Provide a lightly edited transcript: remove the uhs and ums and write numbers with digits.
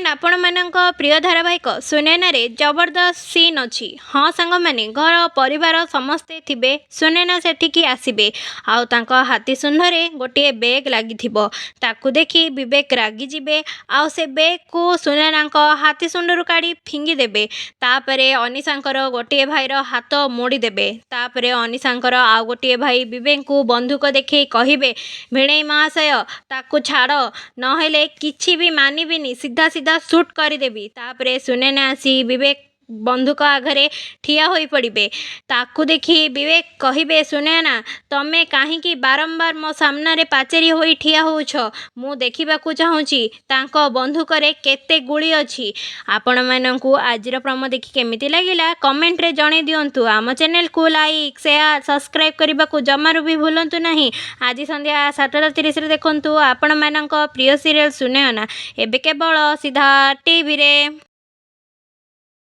Friend आपण मानक प्रिय धारावाहिक सुनैना रे जबरदस्त सीन अच्छी। हाँ सांग माने घर परिवार समस्ते थिबे सुनैना सेठिकी आसीबे आउ तांको हाथी सुंधरे गोटे बैग लगी ताकू देखी विवेक रागी जिबे आउ से बैग को सुनैना हाथी सुंडरू काढ़ी फिंगी देबे। तापरे अनिशांकर गोटे भाईर हाथ मोड़ी देबे। तापरे अनिशांकर आउ गोटे भाई विवेक को बंदूक देखै कहिबे भिणेई महाशय ताकू छाड़ नहेले किछि भी मानिबिनी सीधा सीधा शूट करदेवी। तापरे सुनैना आसी विवेक बंधुक आघरे ठिया होई पड़िबे। ताकू देखी विवेक कहिबे सुनैना तमे काहींकी बारंबार मो सामने पाचेरी होई ठिया होउछ मु देखिबाकू चाहूची तांको बंधुकरे केते गुली अछि। आपण माननकू आजिर प्रमो देखि केमिति लागिला कमेंट रे जणे दियंतु। आम चैनल को लाइक शेयर सब्सक्राइब करबाकू जमारू भी भूलंतु नहीं। आज संध्या 7:30 रे देखंतु आपण माननक प्रिय सीरियल सुनैना एबे केवल सीधा टीवी रे।